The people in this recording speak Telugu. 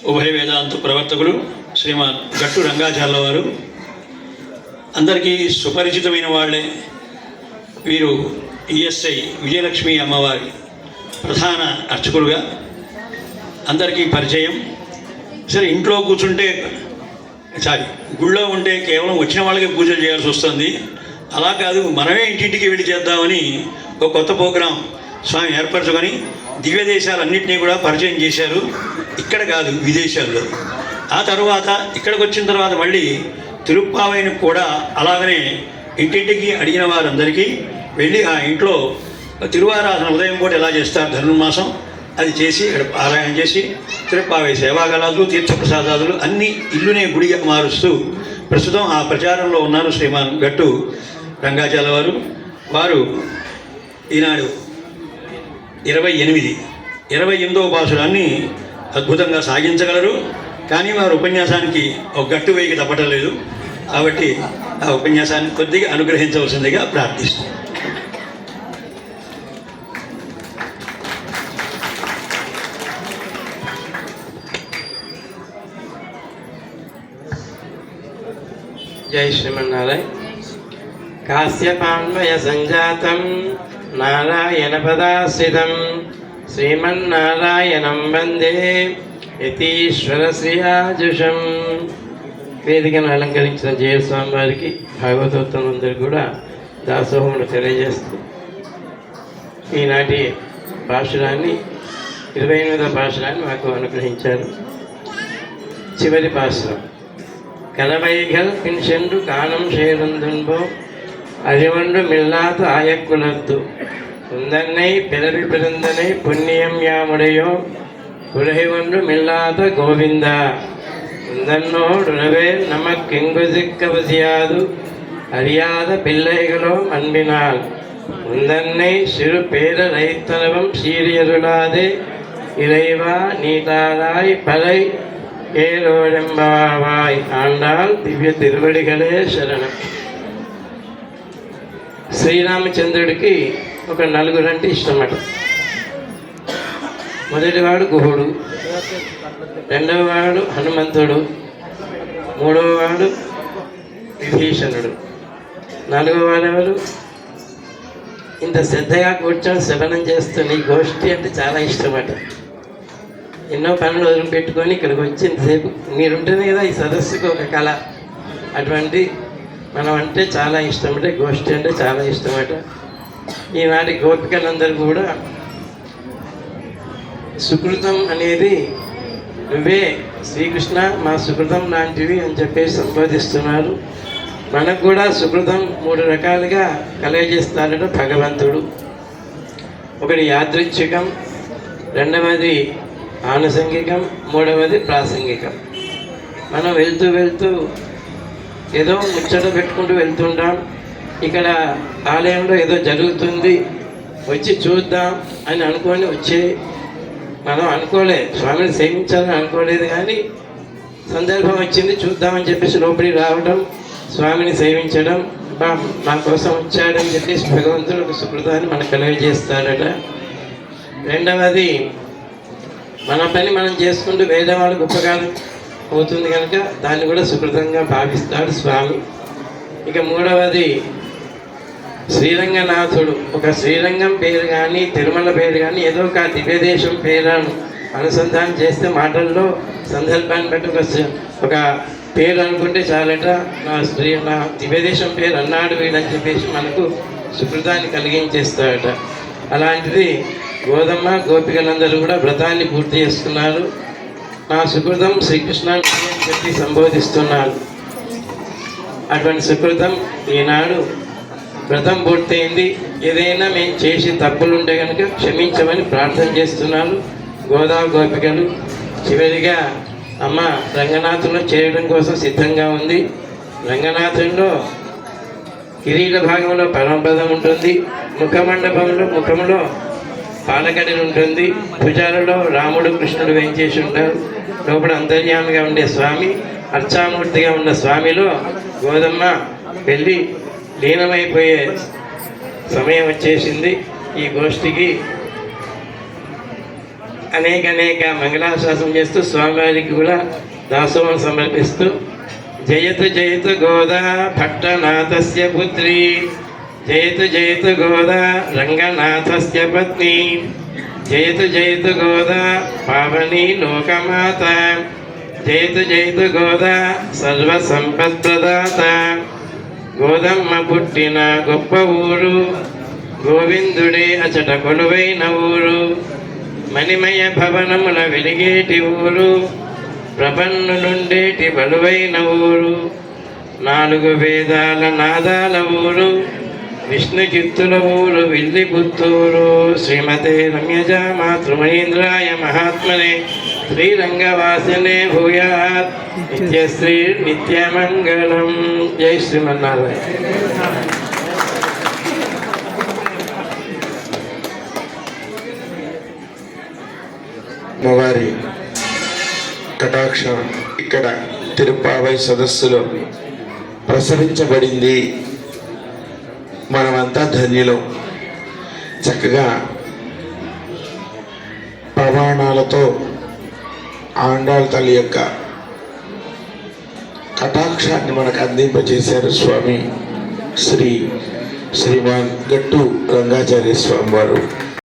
ఉభయ వేదాంత ప్రవర్తకులు శ్రీమాన్ గట్టు రంగాచార్ల వారు అందరికీ సుపరిచితమైన వాళ్ళే. వీరు ఈఎస్ఐ విజయలక్ష్మి అమ్మవారి ప్రధాన అర్చకులుగా అందరికీ పరిచయం. సరే, ఇంట్లో కూర్చుంటే గుళ్ళో ఉంటే కేవలం వచ్చిన వాళ్ళకి పూజలు చేయాల్సి వస్తుంది. అలా కాదు, మనమే ఇంటింటికి వెళ్ళి చేద్దామని ఒక కొత్త ప్రోగ్రాం స్వామి ఏర్పరచుకొని దివ్య దేశాలన్నింటినీ కూడా పరిచయం చేశారు. ఇక్కడ కాదు, విదేశాల్లో. ఆ తర్వాత ఇక్కడికి వచ్చిన తర్వాత మళ్ళీ తిరుప్పావైని కూడా అలాగనే ఇంటింటికి అడిగిన వారందరికీ వెళ్ళి ఆ ఇంట్లో తిరువారాధన ఉదయం కూడా ఎలా చేస్తారు ధనుర్మాసం అది చేసి ఆలయం చేసి తిరుప్పావై సేవాగలాదులు తీర్థప్రసాదాదులు అన్నీ ఇల్లునే గుడిగా మారుస్తూ ప్రస్తుతం ఆ ప్రచారంలో ఉన్నారు శ్రీమాన్ గట్టు రంగాచార్ల వారు. వారు ఈనాడు 28వ పాసురాన్ని అద్భుతంగా సాగించగలరు. కానీ వారు ఉపన్యాసానికి ఒక గట్టు వేయికి తప్పటం లేదు. కాబట్టి ఆ ఉపన్యాసాన్ని కొద్దిగా అనుగ్రహించవలసిందిగా ప్రార్థిస్తున్నాను. జై శ్రీమన్నారాయణ. కాశ్యపాన్వయ సంజాతం నారాయణ పదాశ్రితం శ్రీమన్నారాయణం వందే యతీశ్వర శ్రీయాజుషం. వేదికను అలంకరించిన జయస్వామి వారికి భాగవతోత్తములందరికీ కూడా దాసోహమును తెలియజేస్తూ ఈనాటి పాశురాన్ని 28వ పాశురాన్ని మాకు అనుగ్రహించారు. చివరి పాశురం. கலவைகள் பின் சென்று காணம் சேருந்துன்போ அறிவொன்று மில்லாத ஆயக்குலத்து உந்தன்னை பிறவி பிறந்தனை புண்ணியம் யாமுடையோ உலகை ஒன்றும் இல்லாத கோவிந்தா உந்தன்னோடுறவே நமக்கெங்குதிக்கவசியாது அறியாத பிள்ளைகளோ அன்பினால் உந்தன்னை சிறு பேரரைத்தனவும் சீரியருளாதே இறைவா நீதாராய் பலை ஏலோழம்பாவாய் ஆண்டாள் దివ్య తిరువడిగలే శరణం. శ్రీరామచంద్రుడికి ఒక నలుగురంటే ఇష్టమట. మొదటివాడు గుహుడు, రెండవవాడు హనుమంతుడు, మూడవవాడు విభీషణుడు, నాలుగవవాడు ఎవరు? ఇంత శ్రద్ధగా కూర్చొని శ్రవణం చేస్తున్న ఈ గోష్ఠి అంటే చాలా ఇష్టమట. ఎన్నో పనులు వదిలిపెట్టుకొని ఇక్కడికి వచ్చి ఇంతసేపు మీరుంటేనే కదా ఈ సదస్సుకు ఒక కళ. అటువంటి మనం అంటే చాలా ఇష్టమట, గోష్ఠి అంటే చాలా ఇష్టమట. ఈనాటి గోపికలందరూ కూడా సుకృతం అనేది నువ్వే శ్రీకృష్ణ మా సుకృతం లాంటివి అని చెప్పేసి సంబోధిస్తున్నారు. మనకు కూడా సుకృతం 3 రకాలుగా కలగజేస్తాడట భగవంతుడు. ఒకటి యాదృచ్ఛికం, రెండవది ఆనుషంగికం, మూడవది ప్రాసంగికం. మనం వెళ్తూ ఏదో ముచ్చట పెట్టుకుంటూ వెళ్తుంటాం. ఇక్కడ ఆలయంలో ఏదో జరుగుతుంది వచ్చి చూద్దాం అని అనుకొని వచ్చే మనం స్వామిని సేవించాలని అనుకోలేదు. కానీ సందర్భం వచ్చింది చూద్దామని చెప్పేసి లోపలికి రావడం, స్వామిని సేవించడం, మా కోసం వచ్చాడని చెప్పేసి భగవంతుడు ఒక సుకృతాన్ని మనకు కలుగజేస్తాడట. రెండవది మన పని మనం చేసుకుంటూ వేరేవాళ్ళు గొప్పకాలం అవుతుంది కనుక దాన్ని కూడా సుకృతంగా భావిస్తాడు స్వామి. ఇక మూడవది శ్రీరంగనాథుడు. ఒక శ్రీరంగం పేరు కానీ తిరుమల పేరు కానీ ఏదో ఒక దివ్యదేశం పేరును అనుసంధానం చేస్తే మాటల్లో సందర్భాన్ని బట్టి ఒక పేరు అనుకుంటే చాలట. నా దివ్యదేశం పేరు అన్నాడు వీడని చెప్పేసి మనకు సుకృతాన్ని కలిగించేస్తాడట. అలాంటిది గోదమ్మ గోపికలందరూ కూడా వ్రతాన్ని పూర్తి చేస్తున్నారు. నా సుకృతం శ్రీకృష్ణ అని చెప్పి సంబోధిస్తున్నారు. అటువంటి సుకృతం ఈనాడు వ్రతం పూర్తయింది. ఏదైనా మేము చేసి తప్పులు ఉంటే కనుక క్షమించమని ప్రార్థన చేస్తున్నారు గోపికలు. చివరిగా అమ్మ రంగనాథంలో చేరడం కోసం సిద్ధంగా ఉంది. రంగనాథంలో కిరీట భాగంలో పరమపదం ఉంటుంది, ముఖంలో పాలకడి ఉంటుంది, భుజాలలో రాముడు కృష్ణుడు వేయించేసి ఉంటారు. లోపల అంతర్యామిగా ఉండే స్వామి, అర్చామూర్తిగా ఉన్న స్వామిలో గోదమ్మ వెళ్ళి లీనమైపోయే సమయం వచ్చేసింది. ఈ గోష్ఠికి అనేక మంగళాశాసనం చేస్తూ స్వామివారికి కూడా దాసోహం సమర్పిస్తూ జయతు జయతు గోదా భట్టనాథస్య పుత్రి జయతు జయతు గోదా రంగనాథస్య పత్ని జయతు జయతు గోదా పావని లోకమాత జయతు జయతు గోదా సర్వసంపత్ప్రదాత గోదమ్మ పుట్టిన గొప్ప ఊరు గోవిందుడే అచట కొలువైన ఊరు మణిమయ భవనముల వెలిగేటి ఊరు ప్రపన్నులుండేటి బలువైన ఊరు 4 వేదాల నాదాల ఊరు విష్ణు చిత్తుల ఊరు విల్లి పుత్తూరు శ్రీమతే రమ్యజా మాతృమహేంద్రాయ మహాత్మనే శ్రీరంగవాసినే భూయాత్ నిత్యశ్రీ నిత్యమంగళం. జై శ్రీమన్నారాయణ. అమ్మవారి కటాక్షం ఇక్కడ తిరుప్పావై సదస్సులో ప్రసరించబడింది. మనమంతా ధన్యులం. చక్కగా ప్రమాణాలతో ఆండాళ్ తల్లి యొక్క కటాక్షాన్ని మనకు అందింపజేశారు స్వామి శ్రీమాన్ గట్టు రంగాచార్య స్వామి వారు.